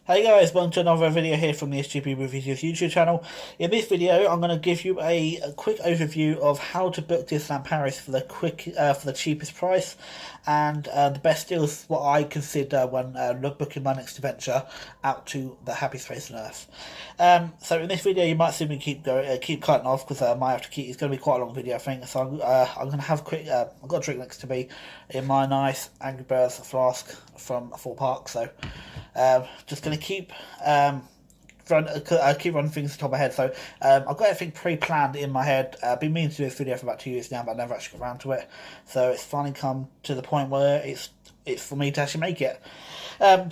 Hey guys, welcome to another video here from the SJBBVideos YouTube channel. In this video, I'm going to give you a quick overview of how to book Disneyland Paris for the cheapest price, and the best deals what I consider when booking my next adventure out to the happiest place on earth. So in this video, you might see me keep cutting off because I might have to keep. It's going to be quite a long video, I think. So I'm going to have a quick. I've got a drink next to me in my nice Angry Birds flask from Thorpe Park. So. Just going to keep running things to the top of my head. So I've got everything pre-planned in my head. I've been meaning to do this video for about 2 years now, but I never actually got around to it. So it's finally come to the point where it's for me to actually make it.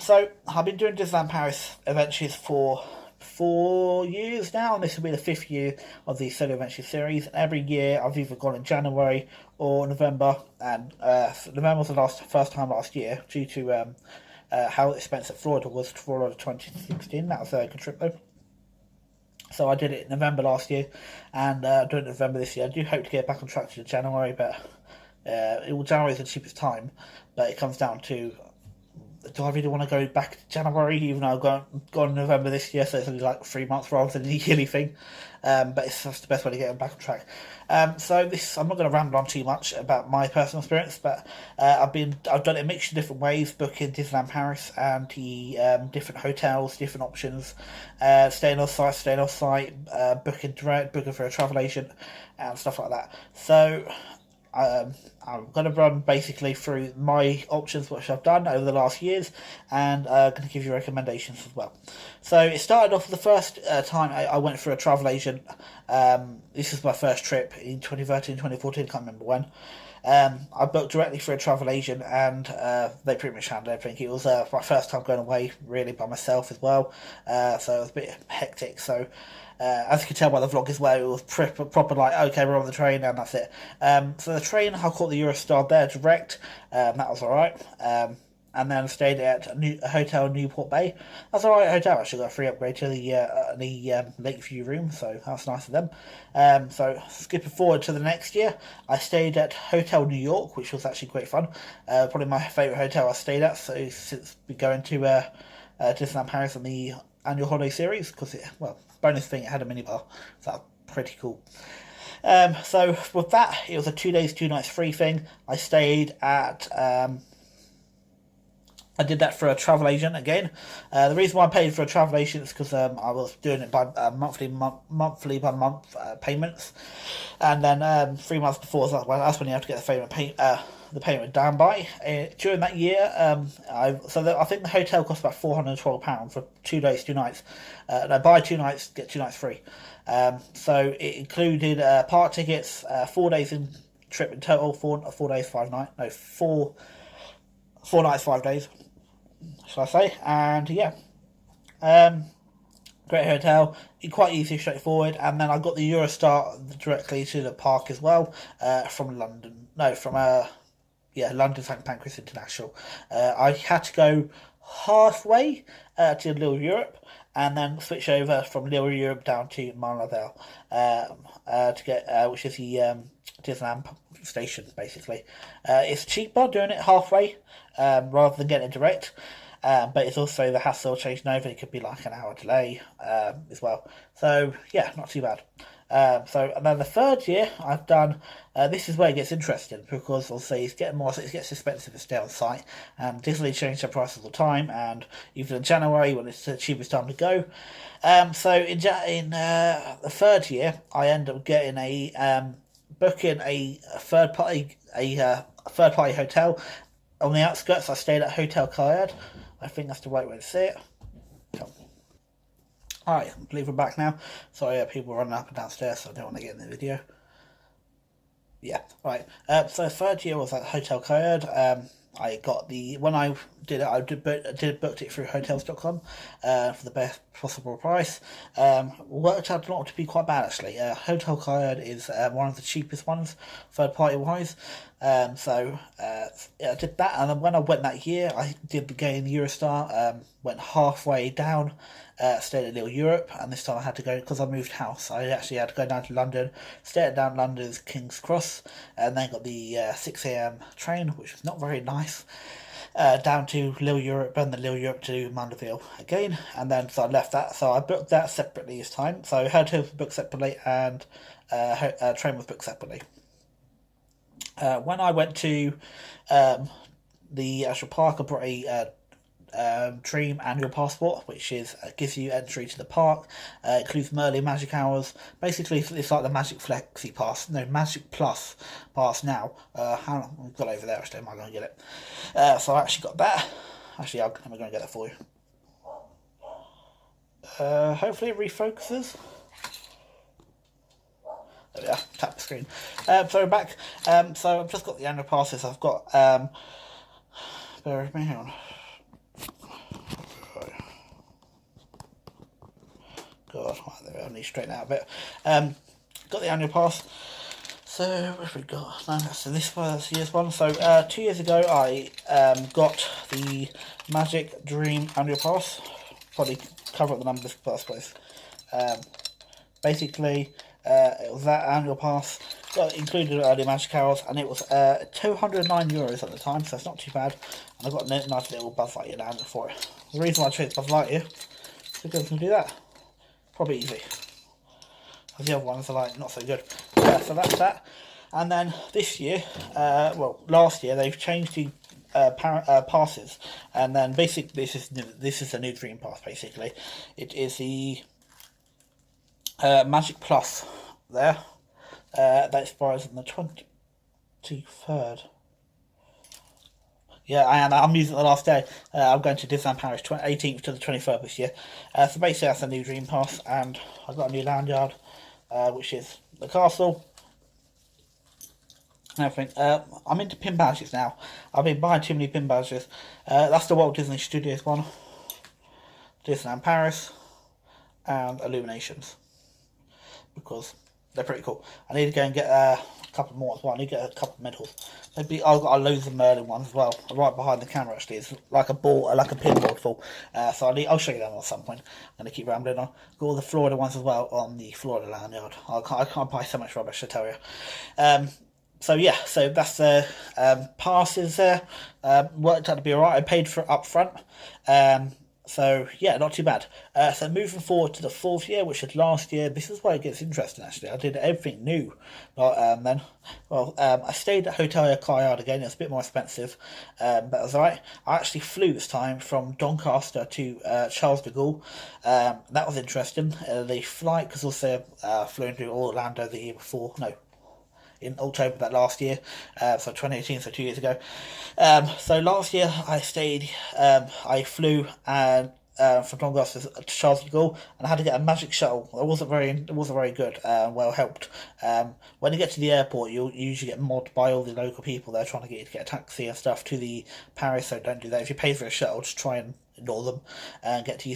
So I've been doing Disneyland Paris Adventures for 4 years now, and this will be the 5th year of the Solo Adventure series. And every year I've either gone in January or November, and November was the first time last year due to how expensive Florida was. Florida 2016, that was a good trip though. So I did it in November last year, and doing it in November this year. I do hope to get back on track to January, but January is the cheapest time, but it comes down to, do I really want to go back to January, even though I've gone in November this year, so it's only like 3 months rather than a yearly thing. But it's just the best way to get back on track. So I'm not going to ramble on too much about my personal experience, but I've done it a mixture of different ways, booking Disneyland Paris and the different hotels, different options, staying off site, booking direct, booking for a travel agent, and stuff like that. So I'm going to run basically through my options, which I've done over the last years, and I'm going to give you recommendations as well. So it started off the first time I went for a travel agent. This is my first trip in 2013, 2014, I can't remember when. I booked directly for a travel agent, and they pretty much handled everything. It was my first time going away really by myself as well, so it was a bit hectic. So as you can tell by the vlog as well, it was proper like, okay, we're on the train and that's it. So the train, I caught the Eurostar there direct, that was alright. And then stayed at a hotel in Newport Bay. That's an alright hotel, actually got a free upgrade to the Lakeview room, so that's nice of them. So skipping forward to the next year, I stayed at Hotel New York, which was actually great fun. Probably my favourite hotel I stayed at, so since we going to Disneyland Paris on the annual holiday series, because bonus thing, it had a minibar, so that was pretty cool. So with that, it was a 2 days, 2 nights free thing. I stayed at I did that for a travel agent again. The reason why I paid for a travel agent is because I was doing it by monthly by month payments, and then 3 months before, that's when you have to get the payment down by. During that year, I think the hotel cost about £412 for 2 days, 2 nights. No, buy 2 nights, get 2 nights free. So it included park tickets, 4 days in trip in total, 4 days, 5 nights. No, 4 nights, 5 days, shall I say? And yeah, great hotel, quite easy, straightforward. And then I got the Eurostar directly to the park as well, from London. No, from London St Pancras International. I had to go halfway to Little Europe, and then switch over from Little Europe down to Marlaville, to get which is the Disneyland station, basically. It's cheaper doing it halfway rather than getting it direct, but it's also the hassle of changing over. It could be like an hour delay as well. So yeah, not too bad. And then the third year I've done, this is where it gets interesting, because obviously it gets expensive to stay on site, and Disney change their prices all the time, and even in January when it's the cheapest time to go. So in the third year I end up getting booking a third party hotel on the outskirts. I stayed at Hotel Cayard. I think that's the right way to say it. Alright, I believe we're back now. Sorry, people running up and downstairs, so I don't want to get in the video. Yeah, right. So third year was at Hotel Cayard. I got when I did it, I booked it through hotels.com for the best possible price. Worked out not to be quite bad, actually. Hotel Cayard is one of the cheapest ones, third party wise. So I did that, and then when I went that year, I did again the Eurostar, went halfway down, stayed at Little Europe, and this time I had to go, because I moved house, I actually had to go down to London, stayed down London's King's Cross, and then got the 6 AM train, which was not very nice. down to Little Europe and then Little Europe to Mandeville again, and then so I left that. So I booked that separately this time. So hotel was booked separately and train was booked separately. When I went to the actual park, I brought a Dream annual passport, which is gives you entry to the park. Includes Merlin Magic Hours. Basically, it's like the Magic Flexi Pass, no, Magic Plus Pass now. How long? I've got it over there. Actually, am I going to get it? So I actually got that. Actually, I'm going to get that for you. Hopefully, it refocuses. There we are. Tap the screen. So we're back. So I've just got the annual passes. I've got. Bear with me. Hang on. God, right, I need to straighten out a bit. Got the annual pass. So what have we got? No, so this was year's one. So 2 years ago, I got the Magic Dream annual pass. Probably cover up the numbers first place. Basically, it was that annual pass. Included early Magic Hours, and it was €209 at the time, so it's not too bad. And I got a nice little Buzz Lightyear down for it. The reason why I chose Buzz Lightyear is because I can do that. Probably easy. Because the other ones are like not so good. So that's that. And then this year, well, last year they've changed the passes, and then basically this is a new Dream Pass. Basically, it is the Magic Plus there. That expires on the 23rd. Yeah, I'm using it the last day. I'm going to Disneyland Paris 18th to the 23rd this year. So basically that's a new Dream Pass, and I've got a new lanyard, which is the castle and everything. I'm into pin badges now. I've been buying too many pin badges. That's the Walt Disney Studios one, Disneyland Paris, and Illuminations, because they're pretty cool. I need to go and get a couple more as well. I need to get a couple of medals. Maybe I've got loads of Merlin ones as well. Right behind the camera, actually, it's like a ball, like a pinball full. So I'll show you them at some point. I'm gonna keep rambling on. Got all the Florida ones as well on the Florida lanyard. I can't buy so much rubbish, I tell you. So yeah, so that's the passes there. Worked out to be alright. I paid for it up front. So yeah, not too bad. So moving forward to the 4th year, which was last year, this is where it gets interesting actually. I did everything new. Then, well, I stayed at Hotel Cayard again. It was a bit more expensive, but it was alright. I actually flew this time from Doncaster to Charles de Gaulle. That was interesting. The flight, because also flew into Orlando the year before. No, in October that last year, so 2018, so 2 years ago. So last year I stayed, I flew from Doncaster to Charles de Gaulle, and I had to get a magic shuttle. It wasn't very good, well helped. When you get to the airport, you'll usually get mobbed by all the local people. They're trying to get you to get a taxi and stuff to the Paris, so don't do that. If you pay for a shuttle, just try and ignore them and get to the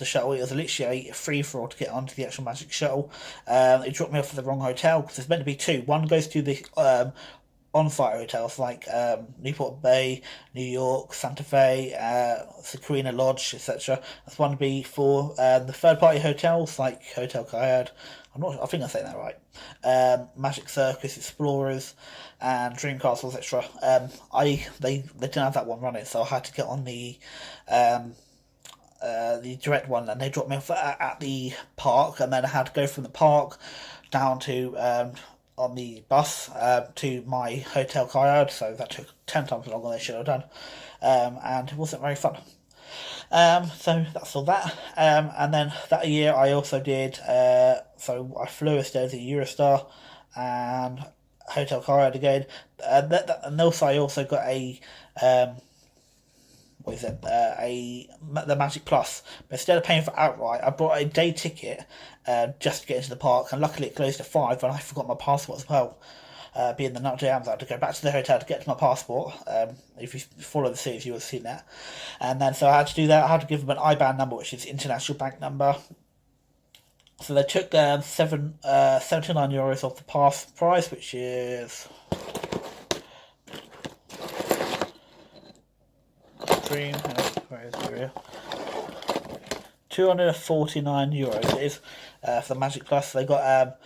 shuttle. It was literally a free for all to get onto the actual magic shuttle. It dropped me off at the wrong hotel, because there's meant to be two. One goes to the on-site hotels like Newport Bay, New York, Santa Fe, Sequina Lodge, etc. That's one to be for the third-party hotels like Hotel Cayard. I think I'm saying that right. Magic Circus, Explorers, and Dream Castles, etc. They didn't have that one running, so I had to get on the direct one, and they dropped me off at the park, and then I had to go from the park down to on the bus to my Hotel Cayard, so that took 10 times longer than they should have done, and it wasn't very fun. So that's all that. And then that year I also did, so I flew instead to Eurostar and Hotel Cayard again. And also I also got a, the Magic Plus. But instead of paying for outright, I bought a day ticket just to get into the park, and luckily it closed at 5, and I forgot my passport as well. Being the nut jams, I had to go back to the hotel to get to my passport. If you follow the series, you will have seen that. And then, so I had to do that. I had to give them an IBAN number, which is international bank number. So they took €79 off the pass price, which is €249 it is for the Magic Plus. They got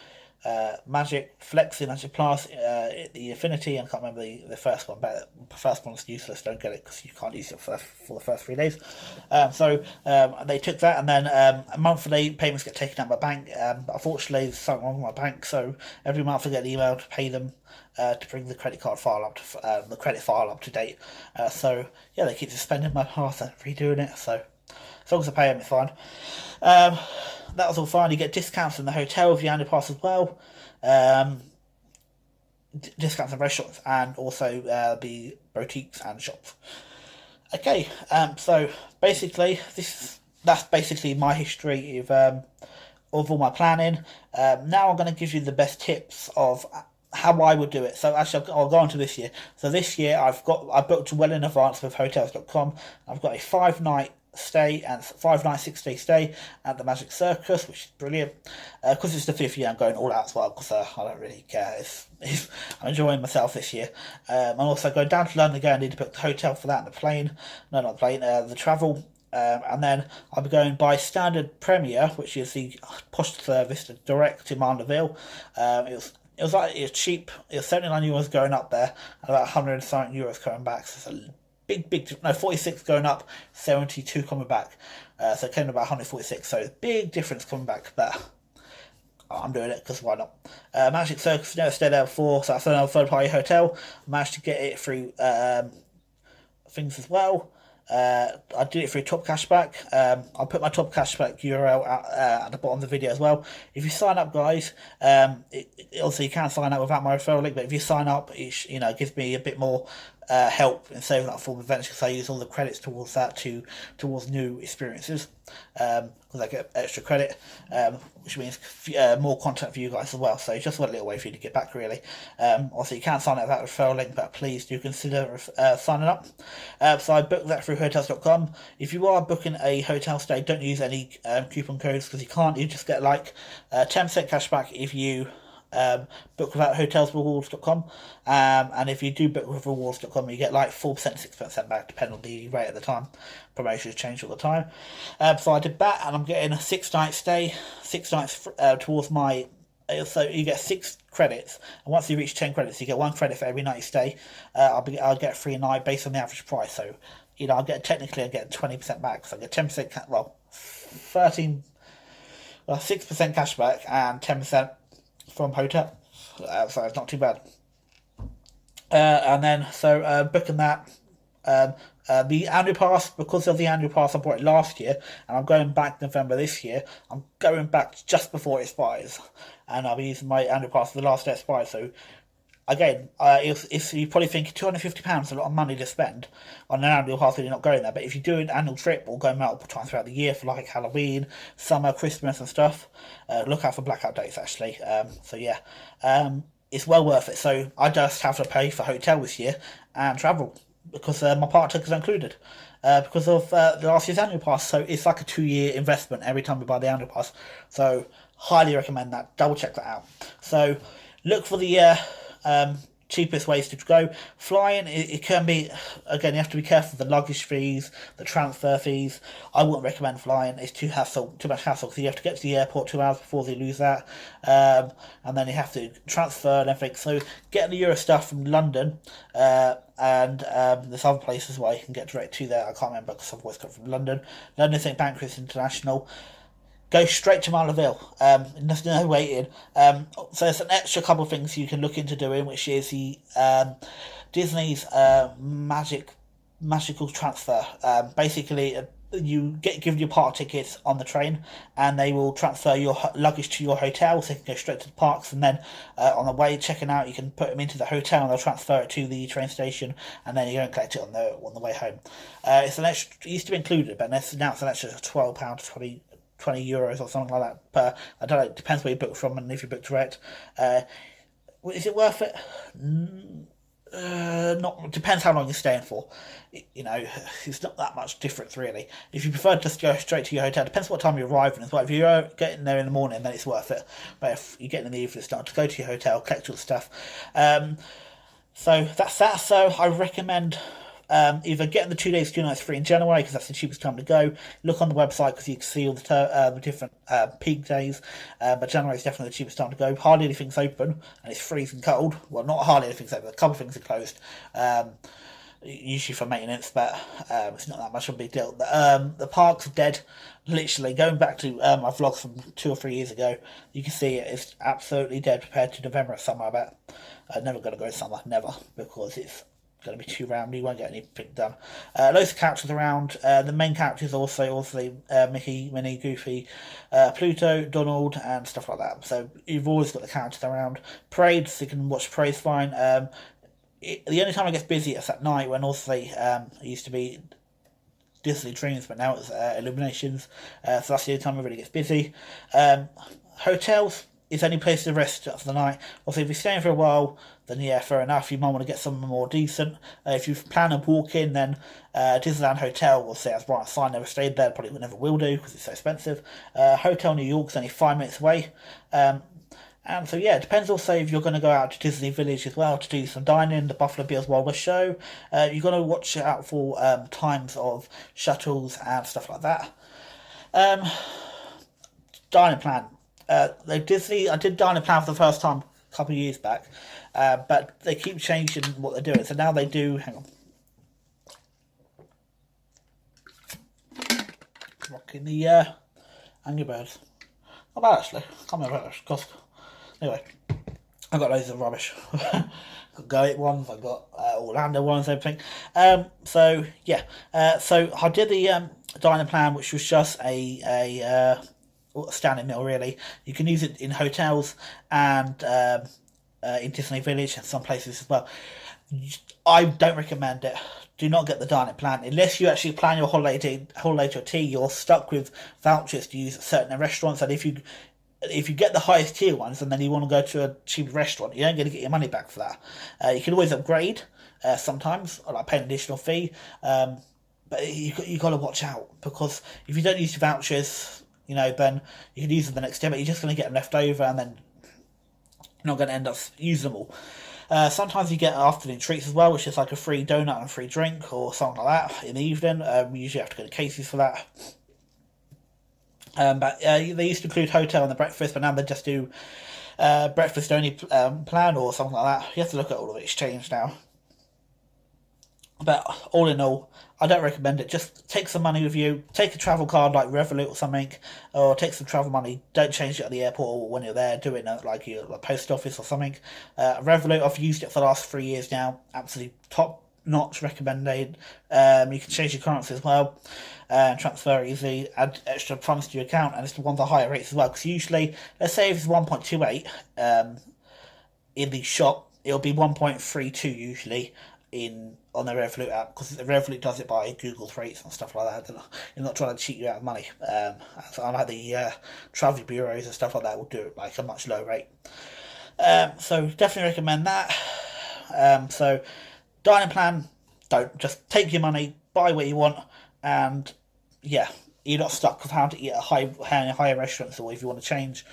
Magic, Flexi, Magic Plus, the Affinity, and I can't remember the first one, but the first one's useless, don't get it because you can't use it for the first 3 days. So they took that, and then monthly payments get taken out by bank. Unfortunately, there's something wrong with my bank, so every month I get an email to pay them to bring the credit card file up to the credit file up to date. So yeah, they keep suspending my pass and redoing it. So as long as I pay them, it's fine. That was all fine. You get discounts in the hotel with your annual pass as well. Discounts in restaurants and also the boutiques and shops. Okay, so basically that's basically my history of all my planning. Now I'm going to give you the best tips of how I would do it. So actually, I'll go on to this year. So this year I booked well in advance with hotels.com. I've got a 5-night stay and 5-night 6-day stay at the Magic Circus, which is brilliant. Because it's the 5th year, I'm going all out as well because I don't really care. I'm enjoying myself this year. I'm also going down to London again. I need to book the hotel for that and the plane. No, not the plane. The travel. And then I'll be going by Standard Premier, which is the posh service, the direct to Mandeville. It was cheap. It was €79 going up there, and about €100 coming back. So it's a big, 46 going up, 72 coming back. So it came to about 146. So big difference coming back, but I'm doing it because why not? Magic Circus, never stayed there before, so that's another third-party hotel. I managed to get it through things as well. I did it through Top Cashback. I'll put my Top Cashback URL at the bottom of the video as well. If you sign up, guys, also you can sign up without my referral link, but if you sign up, it gives me a bit more help in saving up for events because I use all the credits towards that towards new experiences because I get extra credit, which means more content for you guys as well. So it's just a little way for you to get back, really. Also, you can sign up without a referral link, but please do consider signing up. So I booked that through hotels.com. If you are booking a hotel stay, don't use any coupon codes because you can't. You just get like 10% cashback if you book without hotelsrewards.com, and if you do book with rewards.com, you get like 4%, 6% back, depending on the rate at the time. Promotions change all the time. So I did that, and I'm getting a 6-night stay, 6 nights towards my. So you get 6 credits, and once you reach 10 credits, you get 1 credit for every night you stay. I'll get a free night based on the average price. So I get 20% back. So I get 10%, 6% cashback and 10% from hotel, so it's not too bad. And then booking that, the annual pass, because of the annual pass I bought it last year, and I'm going back November this year. I'm going back just before it expires, and I'll be using my annual pass for the last day it expires. So again, if you probably think £250 is a lot of money to spend on an annual pass when you're not going there, but if you do an annual trip or go multiple times throughout the year for like Halloween, summer, Christmas and stuff, look out for blackout dates actually. So yeah, it's well worth it. So I just have to pay for hotel this year and travel because my part tickets are included because of the last year's annual pass. So it's like a 2-year investment every time we buy the annual pass. So highly recommend that. Double check that out. So look for the cheapest ways to go. Flying, it can be, again, you have to be careful of the luggage fees, the transfer fees. I wouldn't recommend flying. It's too much hassle because you have to get to the airport 2 hours before they lose that, and then you have to transfer and everything. So getting the Eurostar from London and there's other places where you can get direct to there. I can't remember because I've always come from London. London St Pancras International. Go straight to Mandeville. There's no waiting. So there's an extra couple of things you can look into doing, which is the Disney's magical transfer. Basically, you get given your park tickets on the train, and they will transfer your luggage to your hotel, so you can go straight to the parks. And then on the way checking out, you can put them into the hotel, and they'll transfer it to the train station, and then you go and collect it on the way home. It's an extra. It used to be included, but now it's an extra £12, 20 euros or something like that per. I don't know, it depends where you book from and if you book direct. Is it worth it? Not, depends how long you're staying for. It's not that much difference really. If you prefer to just go straight to your hotel, depends what time you're arriving as well. If you're getting there in the morning, then it's worth it, but if you're getting in the evening, it's not. To go to your hotel, collect all the stuff. So that's that. So I recommend either getting the 2 days, 2 nights free in January, because that's the cheapest time to go. Look on the website, because you can see all the different peak days. But January is definitely the cheapest time to go. Hardly anything's open, and it's freezing cold. Well, not hardly anything's open. A couple of things are closed. Usually for maintenance, but it's not that much of a big deal. The parks are dead. Literally, going back to my vlogs from 2 or 3 years ago, you can see it's absolutely dead compared to November and summer. I bet I'm never going to go in summer, never, because it's going to be too round. You won't get anything done. Loads of characters around. The main characters also Mickey, Minnie, Goofy, Pluto, Donald, and stuff like that. So you've always got the characters around. Parades, you can watch parades fine. The only time it gets busy is at night, when also it used to be Disney Dreams, but now it's Illuminations. So that's the only time it really gets busy. Hotels is any place to rest for the night. Also, if you're staying for a while, then yeah, fair enough. You might want to get something more decent. If you plan a walk in, then Disneyland Hotel will say, as Brian Fine never stayed there, probably never will do because it's so expensive. Hotel New York's only 5 minutes away. And so yeah, it depends also if you're going to go out to Disney Village as well to do some dining, the Buffalo Bills Wild West show. You've got to watch out for times of shuttles and stuff like that. Dining plan. I did dining plan for the first time a couple of years back, but they keep changing what they're doing. So now they do. Hang on. Rocking the Angry Birds. Not bad actually. Can't remember how much. Anyway, I've got loads of rubbish. Got Go It ones, I've got Orlando ones, everything. So yeah, so I did the dining plan, which was just a standing meal really. You can use it in hotels and in Disney Village and some places as well. I don't recommend it. Do not get the dining plan unless you actually plan your holiday to a T. You're stuck with vouchers to use at certain restaurants, and if you get the highest tier ones and then you want to go to a cheap restaurant, you don't get to get your money back for that. You can always upgrade sometimes, or like pay an additional fee, but you got to watch out, because if you don't use your vouchers, then you can use them the next day, but you're just going to get them left over, and then you're not going to end up using them all. Sometimes you get afternoon treats as well, which is like a free donut and a free drink or something like that in the evening. We usually have to go to Casey's for that. But they used to include hotel and the breakfast, but now they just do breakfast only plan or something like that. You have to look at all of it. It's changed now. But all in all, I don't recommend it. Just take some money with you. Take a travel card like Revolut or something, or take some travel money. Don't change it at the airport or when you're there. Do it at like your post office or something. Revolut, I've used it for the last 3 years now. Absolutely top-notch recommended. You can change your currency as well. Transfer easy, add extra funds to your account, and it's the ones at higher rates as well. Because usually, let's say if it's 1.28 in the shop, it'll be 1.32 usually on the Revolut app, because the Revolut does it by Google's rates and stuff like that. You're not trying to cheat you out of money. So I like the travel bureaus and stuff like that will do it like a much lower rate. So definitely recommend that. So dining plan, don't just take your money, buy what you want, and yeah, you're not stuck with how to eat at higher restaurants, or if you want to change.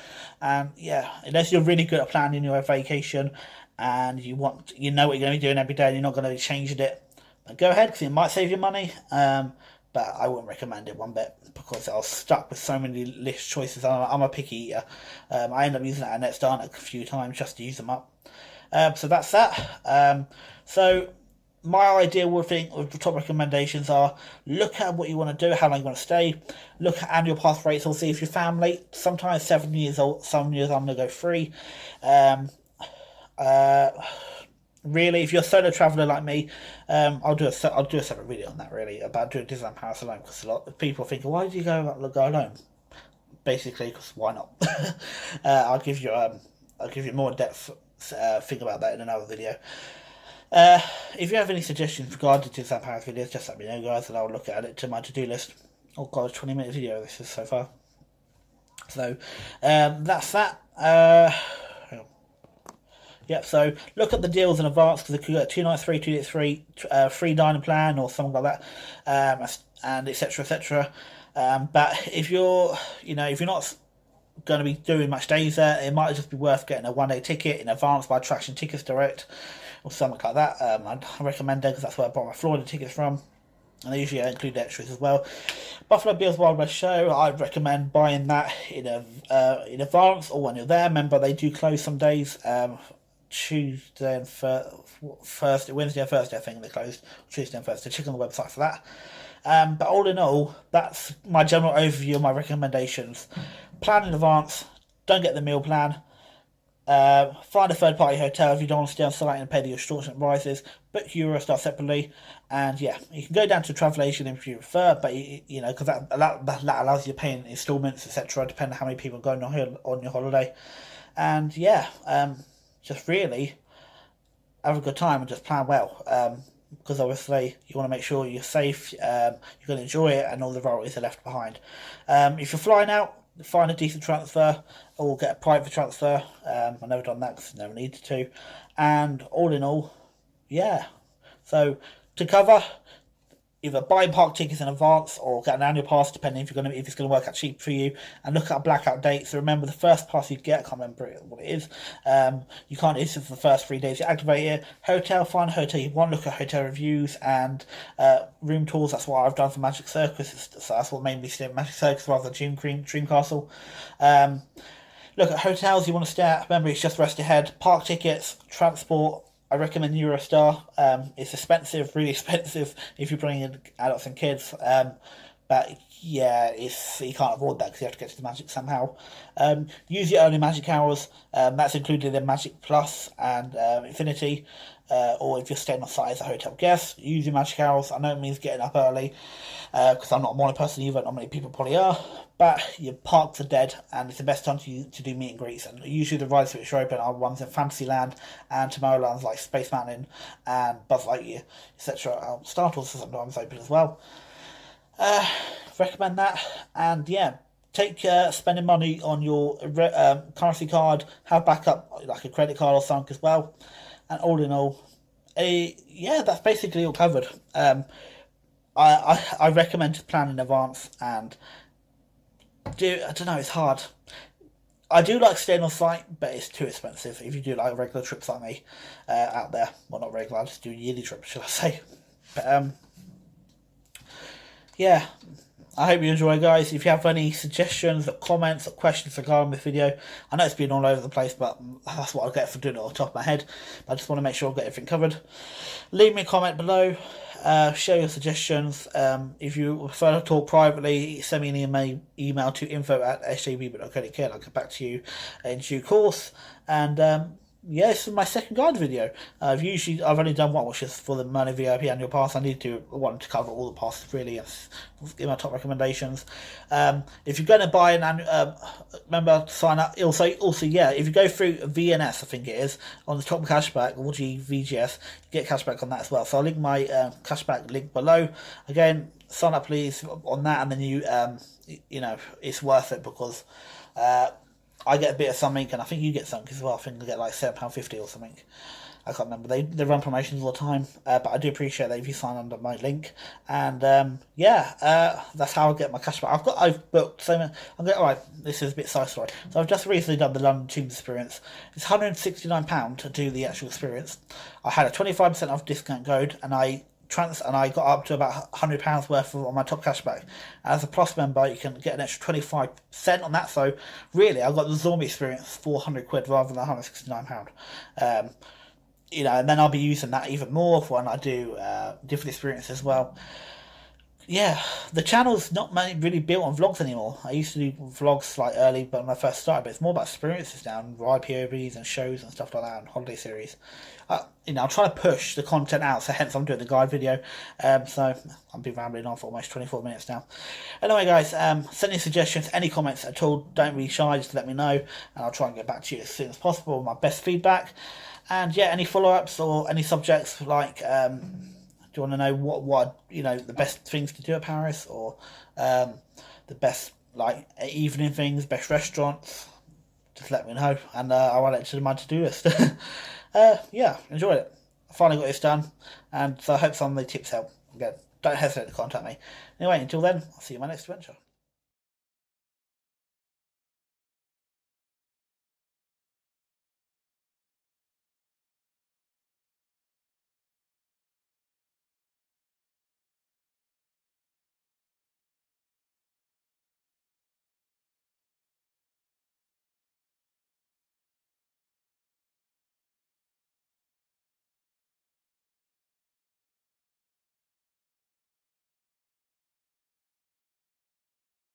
And yeah, unless you're really good at planning your vacation and you know what you're going to be doing every day and you're not going to be changing it, then go ahead, because it might save you money. But I wouldn't recommend it one bit, because I was stuck with so many list choices. I'm a picky eater. I end up using that at Next Dine a few times just to use them up. So that's that. So my ideal thing with the top recommendations are: look at what you want to do, how long you want to stay, look at annual pass rates, or see if your family, sometimes 7 years old, some years I'm going to go free. Really, if you're a solo traveller like me, I'll do a separate video on that, really, about doing Disneyland Paris alone, because a lot of people think, why did you go alone? Basically, because why not? I'll give you more depth think about that in another video. If you have any suggestions regarding Disneyland Paris videos, just let me know, guys, and I'll look at it to my to-do list. Oh god, 20-minute video this is so far. So that's that. Yep, so look at the deals in advance, because if you got 2 nights free, 2 days free, free dining plan or something like that, and etc. But if you're not going to be doing much days there, it might just be worth getting a 1-day ticket in advance by Attraction Tickets Direct, or something like that, I'd recommend it because that's where I bought my Florida tickets from. And I usually include extras as well. Buffalo Bills Wild West Show, I'd recommend buying that in advance or when you're there. Remember, they do close some days. Tuesday and Thursday, Wednesday and Thursday, I think they closed. Tuesday and Thursday. Check on the website for that. But all in all, that's my general overview of my recommendations. Plan in advance. Don't get the meal plan. Find a third-party hotel if you don't want to stay on site and pay the extortionate prices. Book Eurostar separately, and yeah, you can go down to travel agent if you prefer, but you know, because that allows you to pay in installments, etc., depending on how many people are going on your holiday. And yeah, just really have a good time and just plan well. Because obviously you want to make sure you're safe, you're going to enjoy it, and all the worries are left behind. If you're flying out, find a decent transfer or get a private transfer. I've never done that because I never needed to. And all in all, yeah. So to cover, either buy park tickets in advance or get an annual pass, depending if it's going to work out cheap for you. And look at blackout dates. So remember, the first pass you get, I can't remember what it is. You can't use it for the first 3 days. You activate it. Hotel, find a hotel you want. Look at hotel reviews and room tours. That's what I've done for Magic Circus. So that's what made me stay at Magic Circus rather than Dream Castle. Look at hotels you want to stay at. Remember, it's just rest ahead. Park tickets, transport. I recommend Eurostar. It's expensive, really expensive if you're bringing in adults and kids. But yeah, you can't avoid that because you have to get to the Magic somehow. Use your early Magic hours. That's included in Magic Plus and Infinity. Or if you're staying on site as a hotel guest, use your Magic hours. I know it means getting up early because I'm not a morning person either. Not many people probably are. But your parks are dead, and it's the best time to do meet and greets. And usually the rides which are open are ones in Fantasyland and Tomorrowland's like Space Mountain and Buzz Lightyear, etc. Star Tours are sometimes open as well. Recommend that, and yeah, take spending money on your currency card. Have backup like a credit card or something as well. And all in all, yeah, that's basically all covered. I recommend planning in advance and I don't know, it's hard. I do like staying on site, but it's too expensive if you do like regular trips like me out there. Well, not regular, I just do yearly trips, should I say. But yeah, I hope you enjoy, guys. If you have any suggestions or comments or questions regarding this video, I know it's been all over the place, but that's what I get for doing it off the top of my head. I just want to make sure I've got everything covered. Leave me a comment below. Share your suggestions. If you prefer to talk privately, send me an email to info@sjbbvvideos.co.uk. I'll get back to you in due course. And yeah, this is my second guide video. I've only done one, which is for the Merlin VIP annual pass. I need to want to cover all the passes really. Give my top recommendations. If you're going to buy an annual, remember to sign up. Also, yeah, if you go through VNS, I think it is on the top cashback or VGS, you get cashback on that as well. So I'll link my cashback link below. Again, sign up please on that, and then you know, it's worth it because I get a bit of something, and I think you get something as well. I think I get like £7.50 or something. I can't remember. They run promotions all the time, but I do appreciate that if you sign under my link. And yeah, that's how I get my cashback. I've booked so many. Alright, this is a bit side story. So I've just recently done the London Tube experience. It's £169 to do the actual experience. I had a 25% off discount code, and I got up to about £100 worth on my top cashback. As a Plus member, you can get an extra 25% on that. So really, I got the zombie experience for £400 rather than £169. You know, and then I'll be using that even more for when I do different experiences as well. Yeah, the channel's not really built on vlogs anymore. I used to do vlogs like early, but when I first started, but it's more about experiences now, and ride POVs and shows and stuff like that, and holiday series. You know, I'm trying to push the content out, so hence I'm doing the guide video. So I've been rambling on for almost 24 minutes now. Anyway, guys, send any suggestions, any comments at all. Don't be shy, just let me know, and I'll try and get back to you as soon as possible with my best feedback. And yeah, any follow-ups or any subjects like do you want to know what you know the best things to do at Paris, or the best like evening things, best restaurants? Just let me know, and I'll add it to my to-do list. Yeah, enjoyed it. I finally got this done, and so I hope some of the tips help. Again, don't hesitate to contact me. Anyway, until then, I'll see you in my next adventure.